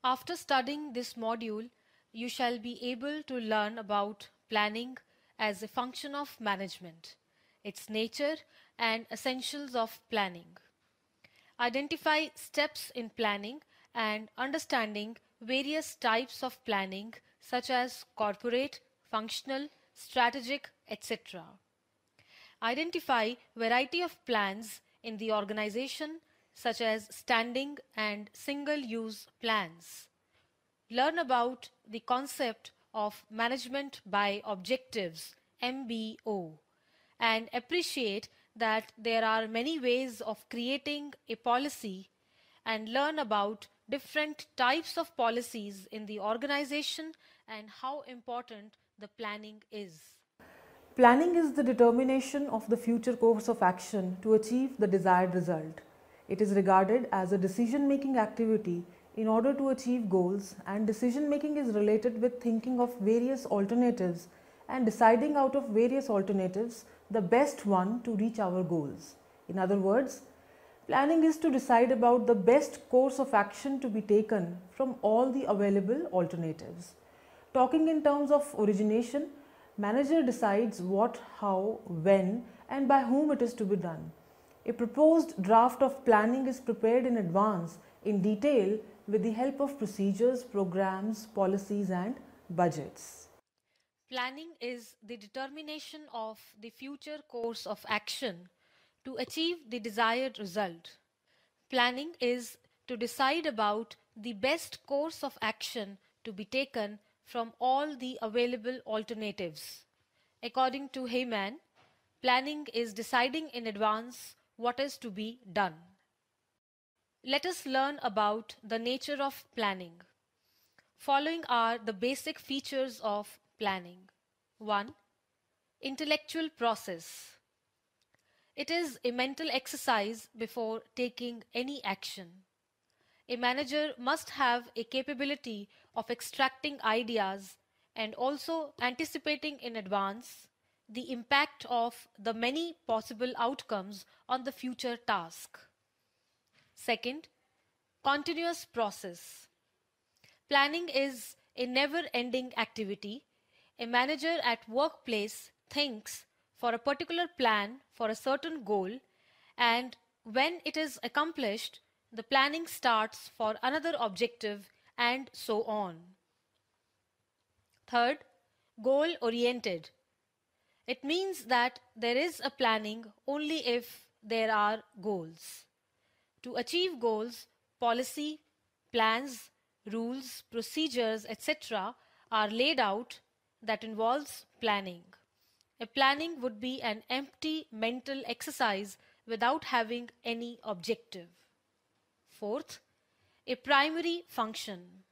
After studying this module, you shall be able to learn about planning as a function of management, its nature and essentials of planning. Identify steps in planning and understanding various types of planning such as corporate, functional, strategic, etc. Identify variety of plans in the organization such as standing and single-use plans. Learn about the concept of management by objectives MBO and appreciate that there are many ways of creating a policy and learn about different types of policies in the organization and how important the planning is. Planning is the determination of the future course of action to achieve the desired result. It is regarded as a decision-making activity in order to achieve goals, and decision-making is related with thinking of various alternatives and deciding out of various alternatives the best one to reach our goals. In other words, planning is to decide about the best course of action to be taken from all the available alternatives. Talking in terms of origination, manager decides what, how, when and by whom it is to be done. A proposed draft of planning is prepared in advance in detail with the help of procedures, programs, policies and budgets. Planning is the determination of the future course of action to achieve the desired result. Planning is to decide about the best course of action to be taken from all the available alternatives. According to Heyman, planning is deciding in advance what is to be done. Let us learn about the nature of planning. Following are the basic features of planning. 1. Intellectual process. It is a mental exercise before taking any action. A manager must have a capability of extracting ideas and also anticipating in advance the impact of the many possible outcomes on the future task. Second, continuous process. Planning is a never-ending activity. A manager at workplace thinks for a particular plan for a certain goal, and when it is accomplished, the planning starts for another objective and so on. Third, goal-oriented. It means that there is a planning only if there are goals. To achieve goals, policy, plans, rules, procedures, etc. are laid out that involves planning. A planning would be an empty mental exercise without having any objective. Fourth, a primary function.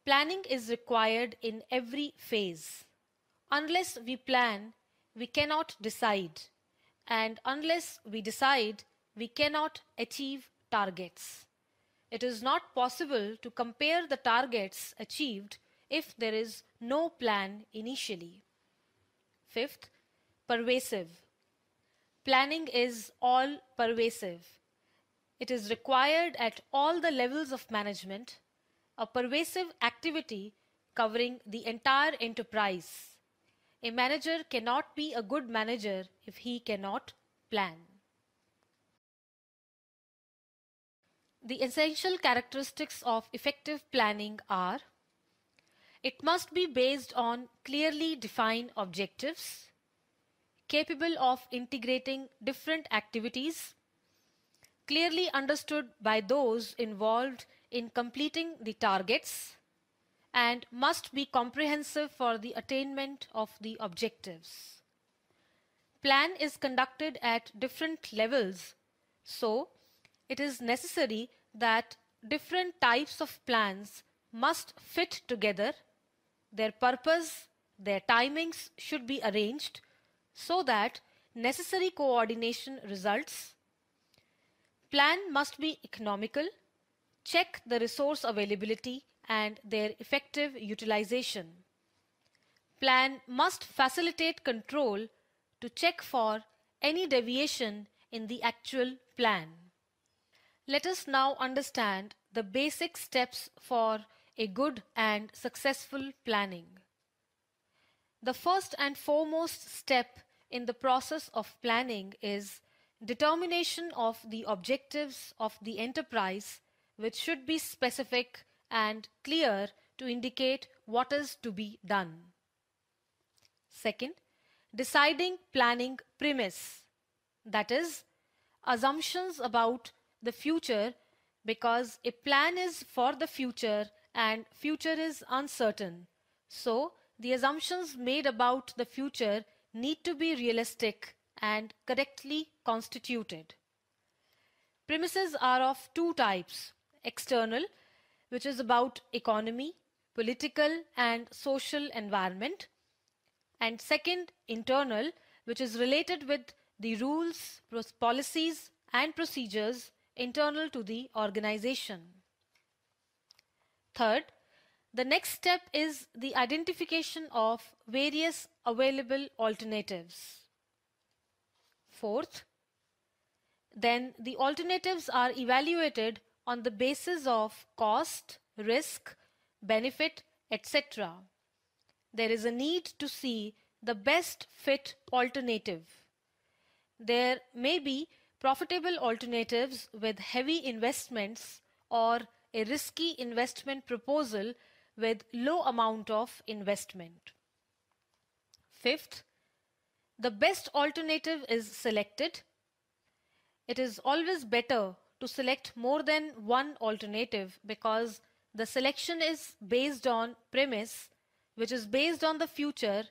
Planning is required in every phase. Unless we plan, we cannot decide, and unless we decide, we cannot achieve targets. It is not possible to compare the targets achieved if there is no plan initially. Fifth, pervasive. Planning is all pervasive. It is required at all the levels of management, a pervasive activity covering the entire enterprise. A manager cannot be a good manager if he cannot plan. The essential characteristics of effective planning are: it must be based on clearly defined objectives, capable of integrating different activities, clearly understood by those involved in completing the targets, and must be comprehensive for the attainment of the objectives. Plan is conducted at different levels, so it is necessary that different types of plans must fit together. Their purpose, their timings should be arranged so that necessary coordination results. Plan must be economical. Check the resource availability and their effective utilization. Plan must facilitate control to check for any deviation in the actual plan. Let us now understand the basic steps for a good and successful planning. The first and foremost step in the process of planning is determination of the objectives of the enterprise, which should be specific and clear to indicate what is to be done. Second, deciding planning premise, that is, assumptions about the future, because a plan is for the future and future is uncertain. So, the assumptions made about the future need to be realistic and correctly constituted. Premises are of two types: external, which is about economy, political and social environment, and second, internal, which is related with the rules, policies and procedures internal to the organization. Third, the next step is the identification of various available alternatives. Fourth, then the alternatives are evaluated on the basis of cost, risk, benefit, etc. There is a need to see the best fit alternative. There may be profitable alternatives with heavy investments or a risky investment proposal with low amount of investment. Fifth, the best alternative is selected. It is always better to select more than one alternative because the selection is based on premise, which is based on the future,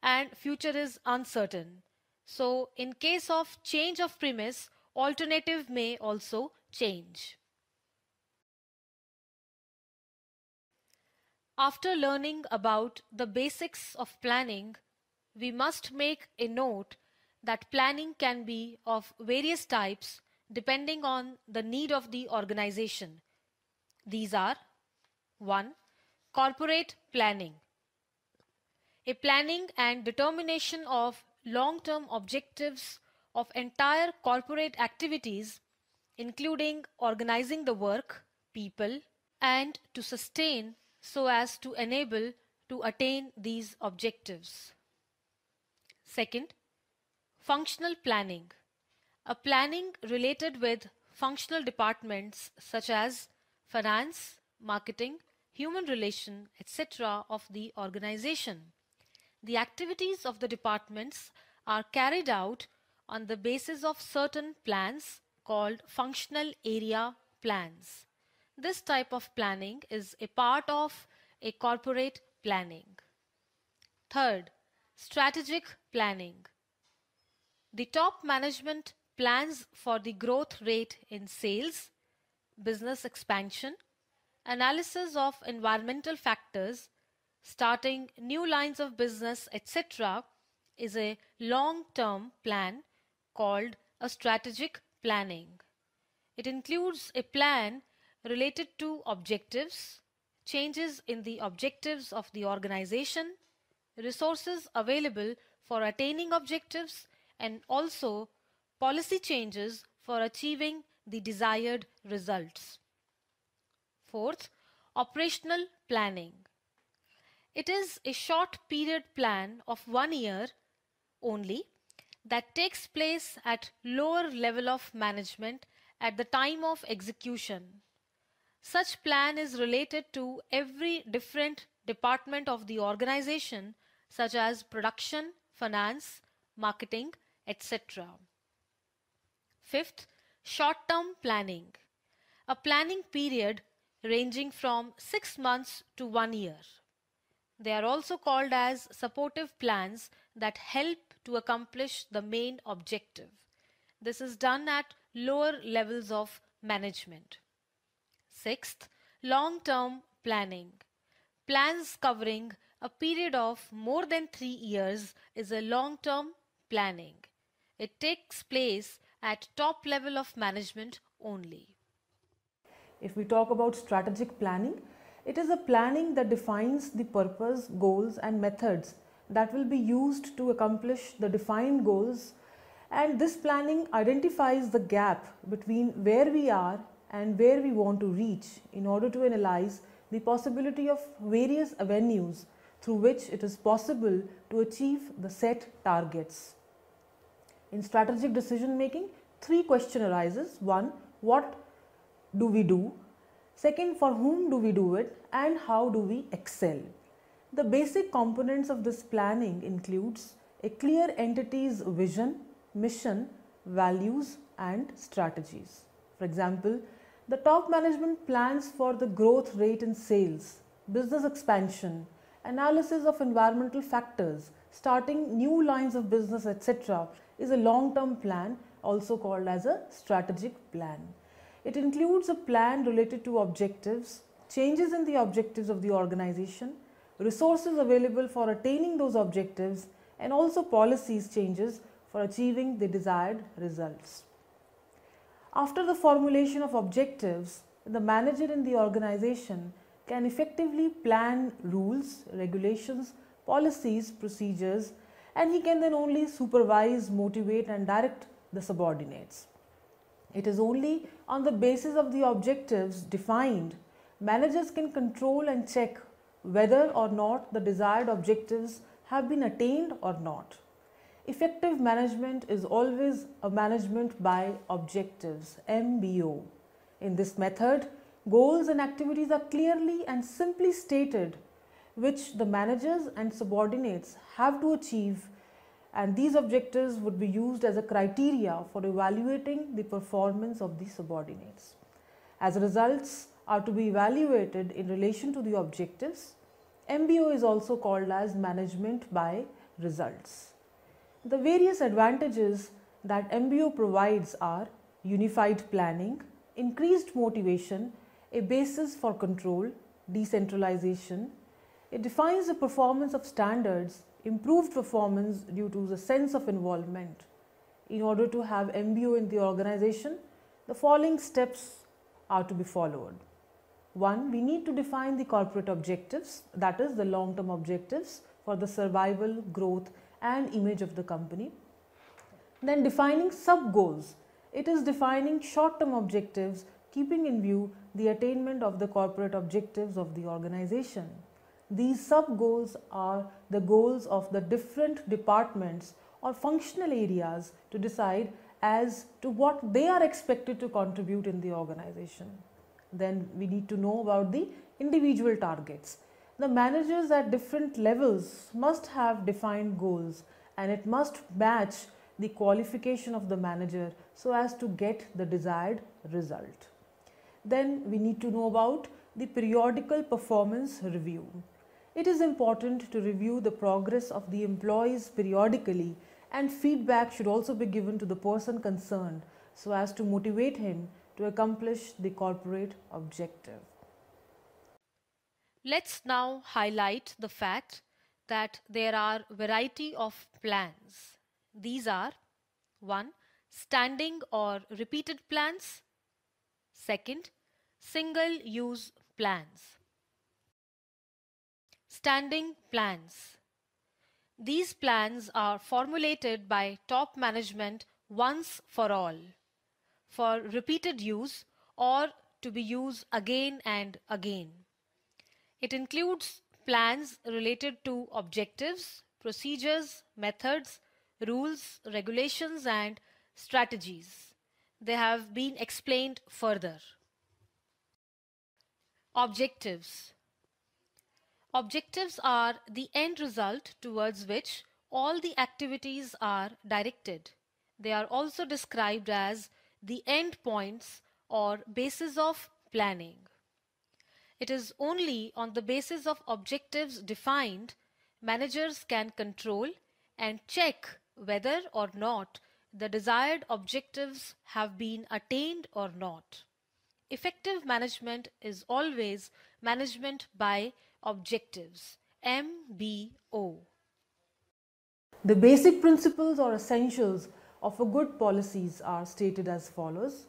and future is uncertain. So, in case of change of premise, alternative may also change. After learning about the basics of planning, we must make a note that planning can be of various types depending on the need of the organization. These are: 1. Corporate planning. A planning and determination of long-term objectives of entire corporate activities, including organizing the work, people, and to sustain so as to enable to attain these objectives. Second, functional planning. A planning related with functional departments such as finance, marketing, human relation, etc. of the organization. The activities of the departments are carried out on the basis of certain plans called functional area plans. This type of planning is a part of a corporate planning. Third, strategic planning. The top management plans for the growth rate in sales, business expansion, analysis of environmental factors, starting new lines of business, etc. is a long-term plan called a strategic planning. It includes a plan related to objectives, changes in the objectives of the organization, resources available for attaining objectives, and also policy changes for achieving the desired results. Fourth, operational planning. It is a short period plan of 1 year only that takes place at lower level of management at the time of execution. Such plan is related to every different department of the organization such as production, finance, marketing, etc. Fifth, short-term planning. A planning period ranging from 6 months to 1 year. They are also called as supportive plans that help to accomplish the main objective. This is done at lower levels of management. Sixth, long-term planning. Plans covering a period of more than 3 years is a long-term planning. It takes place at top level of management only. If we talk about strategic planning, it is a planning that defines the purpose, goals and methods that will be used to accomplish the defined goals, and this planning identifies the gap between where we are and where we want to reach in order to analyze the possibility of various avenues through which it is possible to achieve the set targets. In strategic decision making, three questions arises. One, what do we do? Second, for whom do we do it? And how do we excel? The basic components of this planning includes a clear entity's vision, mission, values and strategies. For example, the top management plans for the growth rate in sales, business expansion, analysis of environmental factors, starting new lines of business, etc. is a long-term plan, also called as a strategic plan. It includes a plan related to objectives, changes in the objectives of the organization, resources available for attaining those objectives, and also policies changes for achieving the desired results. After the formulation of objectives, the manager in the organization can effectively plan rules, regulations, policies, procedures, and he can then only supervise, motivate and direct the subordinates. It is only on the basis of the objectives defined, managers can control and check whether or not the desired objectives have been attained or not. Effective management is always a management by objectives, MBO. In this method, goals and activities are clearly and simply stated, which the managers and subordinates have to achieve, and these objectives would be used as a criteria for evaluating the performance of the subordinates. As results are to be evaluated in relation to the objectives, MBO is also called as management by results. The various advantages that MBO provides are unified planning, increased motivation, a basis for control, decentralization. It defines the performance of standards, improved performance due to the sense of involvement. In order to have MBO in the organization, the following steps are to be followed. One, we need to define the corporate objectives, that is the long-term objectives for the survival, growth and image of the company. Then defining sub-goals. It is defining short-term objectives keeping in view the attainment of the corporate objectives of the organization. These sub-goals are the goals of the different departments or functional areas to decide as to what they are expected to contribute in the organization. Then we need to know about the individual targets. The managers at different levels must have defined goals and it must match the qualification of the manager so as to get the desired result. Then we need to know about the periodical performance review. It is important to review the progress of the employees periodically, and feedback should also be given to the person concerned so as to motivate him to accomplish the corporate objective. Let's now highlight the fact that there are variety of plans. These are 1. Standing or repeated plans. Second, single-use plans. Standing plans. These plans are formulated by top management once for all, for repeated use or to be used again and again. It includes plans related to objectives, procedures, methods, rules, regulations and strategies. They have been explained further. Objectives. Objectives are the end result towards which all the activities are directed. They are also described as the end points or basis of planning. It is only on the basis of objectives defined, managers can control and check whether or not the desired objectives have been attained or not. Effective management is always management by objectives, MBO. The basic principles or essentials of a good policies are stated as follows.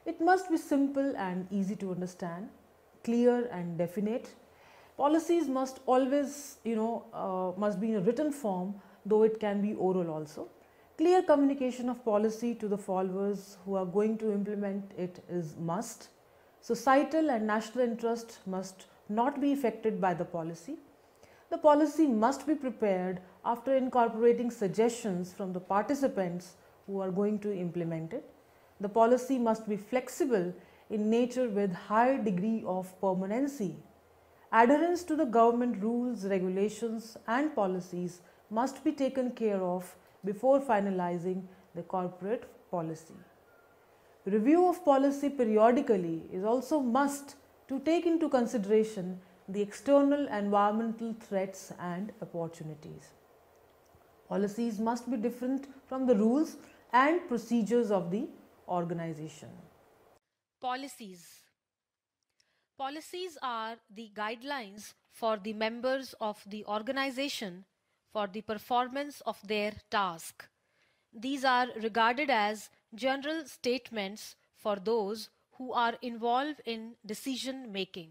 It must be simple and easy to understand, clear and definite. Policies must always, must be in a written form, though it can be oral also. Clear communication of policy to the followers who are going to implement it is must. Societal and national interest must not be affected by the policy. The policy must be prepared after incorporating suggestions from the participants who are going to implement it. The policy must be flexible in nature with high degree of permanency. Adherence to the government rules, regulations and policies must be taken care of before finalizing the corporate policy. Review of policy periodically is also must to take into consideration the external environmental threats and opportunities. Policies must be different from the rules and procedures of the organization. Policies. Policies are the guidelines for the members of the organization for the performance of their task. These are regarded as general statements for those who are involved in decision making.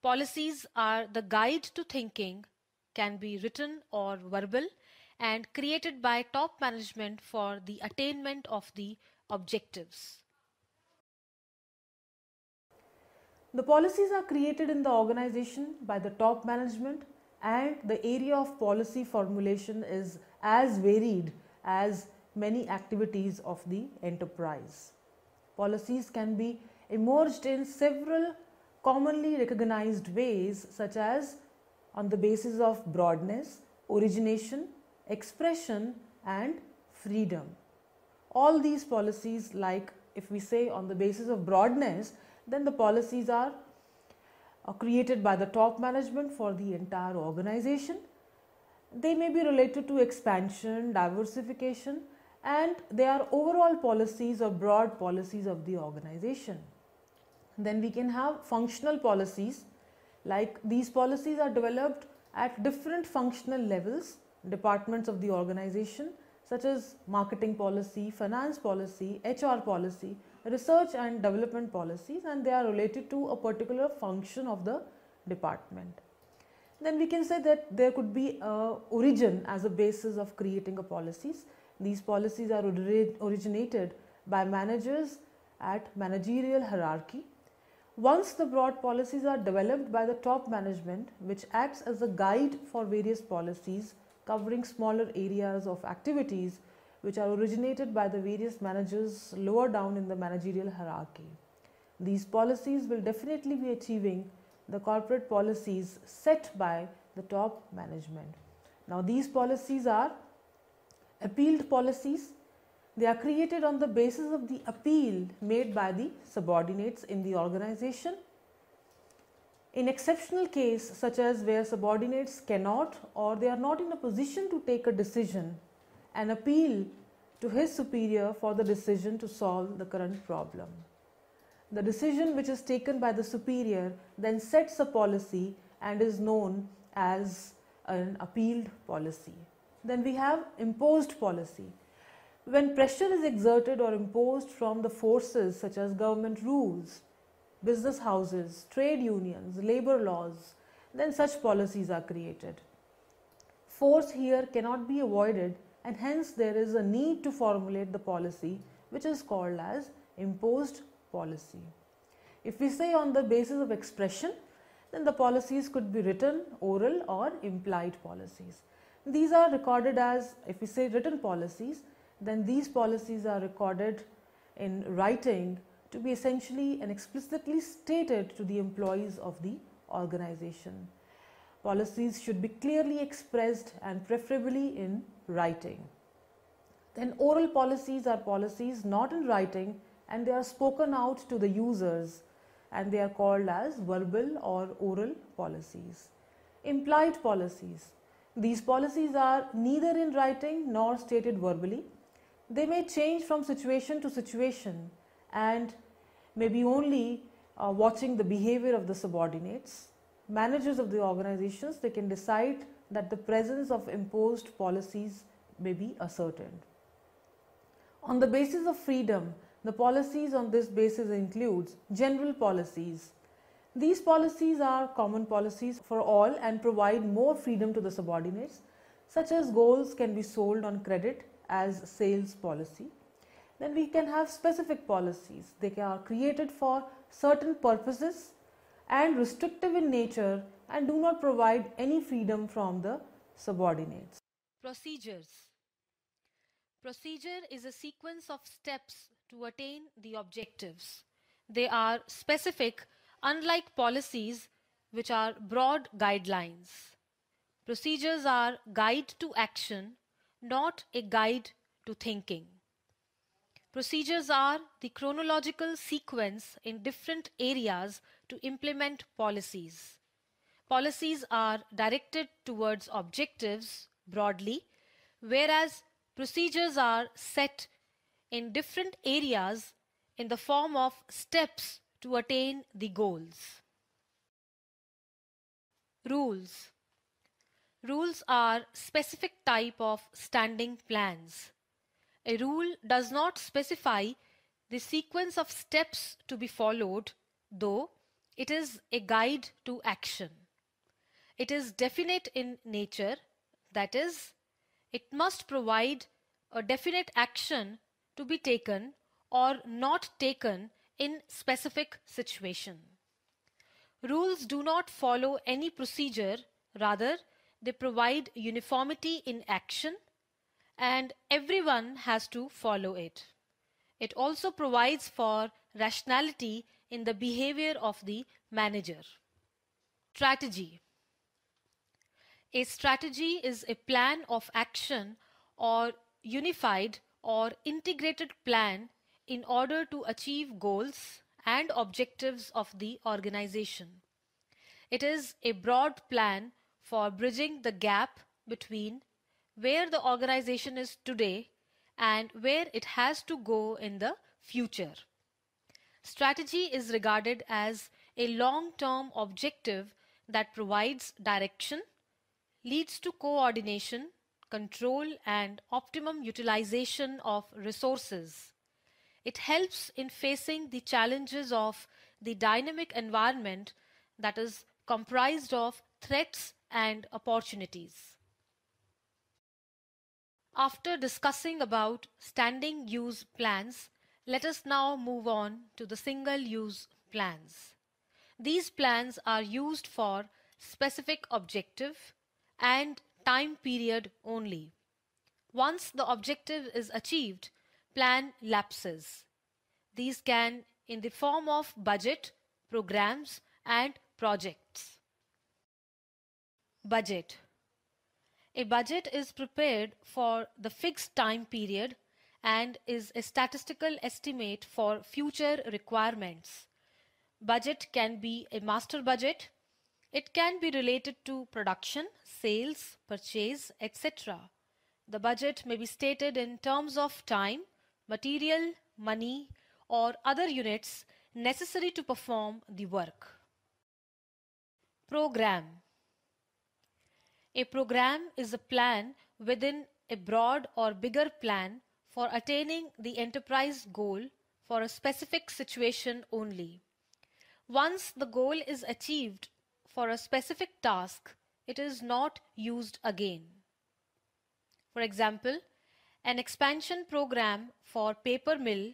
Policies are the guide to thinking, can be written or verbal, and created by top management for the attainment of the objectives. The policies are created in the organization by the top management, and the area of policy formulation is as varied as many activities of the enterprise. Policies can be emerged in several commonly recognized ways, such as on the basis of broadness, origination, expression and freedom. All these policies, like if we say on the basis of broadness, then the policies are created by the top management for the entire organization. They may be related to expansion, diversification, and they are overall policies or broad policies of the organization. Then we can have functional policies, like these policies are developed at different functional levels, departments of the organization, such as marketing policy, finance policy, HR policy, research and development policies, and they are related to a particular function of the department. Then we can say that there could be a origin as a basis of creating a policies. These policies are originated by managers at managerial hierarchy. Once the broad policies are developed by the top management, which acts as a guide for various policies covering smaller areas of activities which are originated by the various managers lower down in the managerial hierarchy. These policies will definitely be achieving the corporate policies set by the top management. Now these policies are appealed policies. They are created on the basis of the appeal made by the subordinates in the organization. In exceptional case, such as where subordinates cannot or they are not in a position to take a decision, an appeal to his superior for the decision to solve the current problem. The decision which is taken by the superior then sets a policy and is known as an appealed policy. Then we have imposed policy. When pressure is exerted or imposed from the forces such as government rules, business houses, trade unions, labor laws, then such policies are created. Force here cannot be avoided, and hence there is a need to formulate the policy which is called as imposed policy. If we say on the basis of expression, then the policies could be written, oral or implied policies. These are recorded as, if we say written policies, then these policies are recorded in writing to be essentially and explicitly stated to the employees of the organization. Policies should be clearly expressed and preferably in writing. Then oral policies are policies not in writing and they are spoken out to the users, and they are called as verbal or oral policies. Implied policies. These policies are neither in writing nor stated verbally. They may change from situation to situation and may be only watching the behavior of the subordinates. Managers of the organizations, they can decide that the presence of imposed policies may be ascertained. On the basis of freedom, the policies on this basis includes general policies. These policies are common policies for all and provide more freedom to the subordinates, such as goals can be sold on credit as sales policy. Then we can have specific policies. They are created for certain purposes and restrictive in nature and do not provide any freedom from the subordinates. Procedures. Procedure is a sequence of steps to attain the objectives. They are specific, unlike policies, which are broad guidelines. Procedures are guide to action, not a guide to thinking. Procedures are the chronological sequence in different areas to implement policies. Policies are directed towards objectives broadly, whereas procedures are set in different areas in the form of steps to attain the goals. Rules. Rules are specific type of standing plans. A rule does not specify the sequence of steps to be followed, though it is a guide to action. It is definite in nature, that is, it must provide a definite action to be taken or not taken in specific situation. Rules do not follow any procedure, rather they provide uniformity in action and everyone has to follow it. It also provides for rationality in the behavior of the manager. Strategy. A strategy is a plan of action or unified or integrated plan in order to achieve goals and objectives of the organization. It is a broad plan for bridging the gap between where the organization is today and where it has to go in the future. Strategy is regarded as a long-term objective that provides direction, leads to coordination, control, and optimum utilization of resources. It helps in facing the challenges of the dynamic environment that is comprised of threats and opportunities. After discussing about standing use plans, let us now move on to the single use plans. These plans are used for specific objective and time period only. Once the objective is achieved, plan lapses. These can in the form of budget, programs, and projects. Budget. A budget is prepared for the fixed time period and is a statistical estimate for future requirements. Budget can be a master budget. It can be related to production, sales, purchase, etc. The budget may be stated in terms of time, material, money, or other units necessary to perform the work. Program. A program is a plan within a broad or bigger plan for attaining the enterprise goal for a specific situation only. Once the goal is achieved for a specific task, it is not used again. For example, an expansion program for paper mill,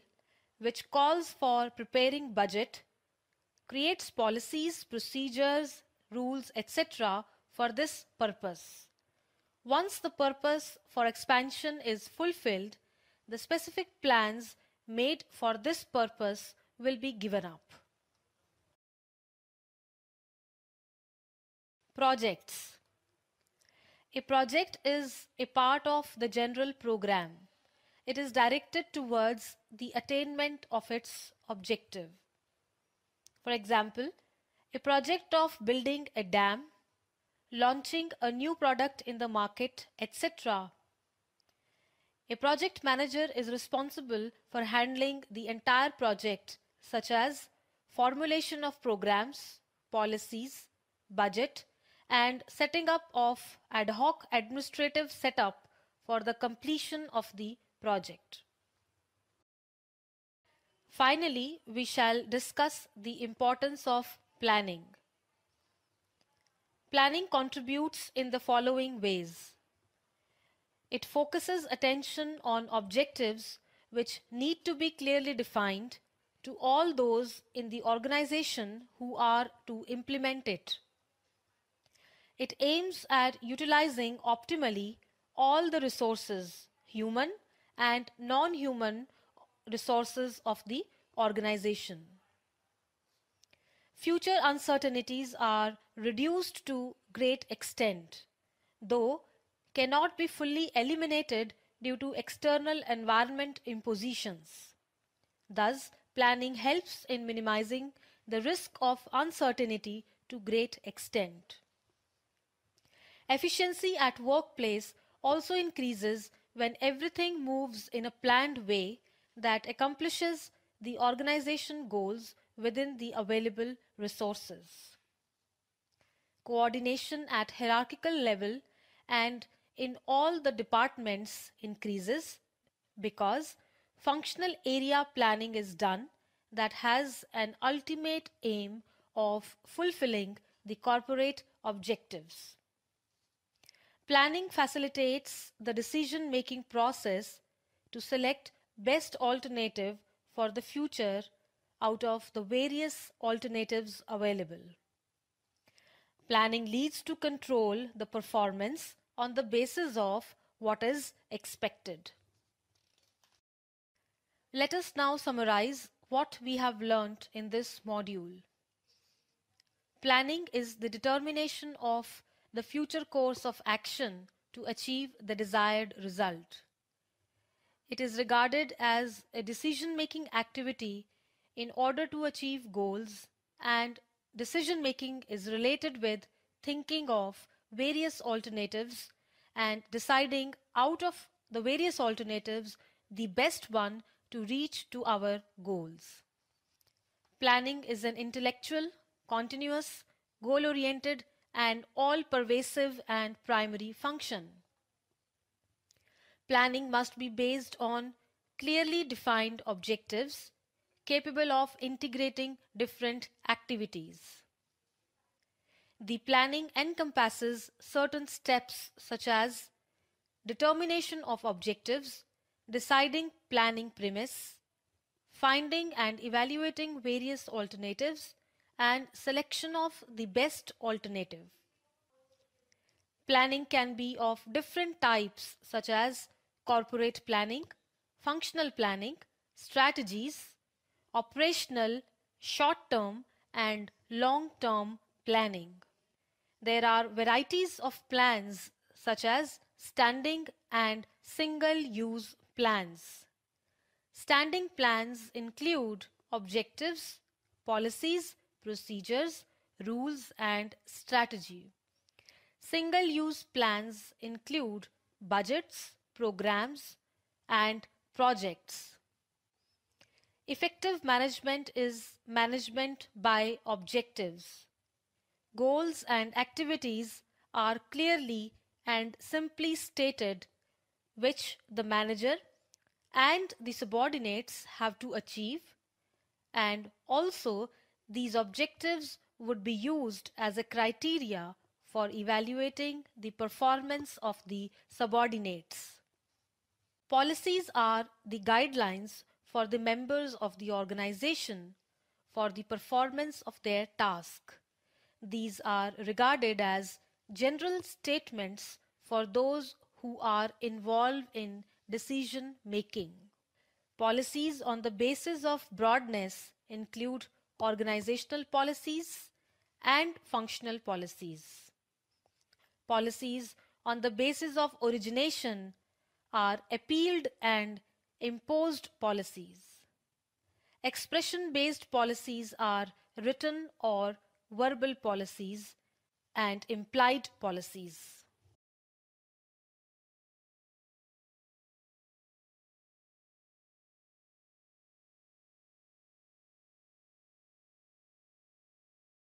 which calls for preparing budget, creates policies, procedures, rules, etc. for this purpose. Once the purpose for expansion is fulfilled, the specific plans made for this purpose will be given up. Projects. A project is a part of the general program. It is directed towards the attainment of its objective. For example, a project of building a dam, launching a new product in the market, etc. A project manager is responsible for handling the entire project, such as formulation of programs, policies, budget, and setting up of ad hoc administrative setup for the completion of the project. Finally, we shall discuss the importance of planning. Planning contributes in the following ways. It focuses attention on objectives which need to be clearly defined to all those in the organization who are to implement it. It aims at utilizing optimally all the resources, human and non-human resources of the organization. Future uncertainties are reduced to great extent, though cannot be fully eliminated due to external environment impositions. Thus, planning helps in minimizing the risk of uncertainty to great extent. Efficiency at workplace also increases when everything moves in a planned way that accomplishes the organization goals within the available resources. Coordination at hierarchical level and in all the departments increases because functional area planning is done that has an ultimate aim of fulfilling the corporate objectives. Planning facilitates the decision-making process to select best alternative for the future out of the various alternatives available. Planning leads to control the performance on the basis of what is expected. Let us now summarize what we have learnt in this module. Planning is the determination of the future course of action to achieve the desired result. It is regarded as a decision-making activity in order to achieve goals, and decision-making is related with thinking of various alternatives and deciding out of the various alternatives the best one to reach to our goals. Planning is an intellectual, continuous, goal-oriented and all-pervasive and primary function. Planning must be based on clearly defined objectives capable of integrating different activities. The planning encompasses certain steps such as determination of objectives, deciding planning premise, finding and evaluating various alternatives, and selection of the best alternative. Planning can be of different types such as corporate planning, functional planning, strategies, operational, short-term and long-term planning. There are varieties of plans such as standing and single-use plans. Standing plans include objectives, policies, procedures, rules, and strategy. Single-use plans include budgets, programs, and projects. Effective management is management by objectives. Goals and activities are clearly and simply stated, which the manager and the subordinates have to achieve, and also these objectives would be used as a criteria for evaluating the performance of the subordinates. Policies are the guidelines for the members of the organization for the performance of their task. These are regarded as general statements for those who are involved in decision making. Policies on the basis of broadness include organizational policies and functional policies. Policies on the basis of origination are appealed and imposed policies. Expression-based policies are written or verbal policies and implied policies.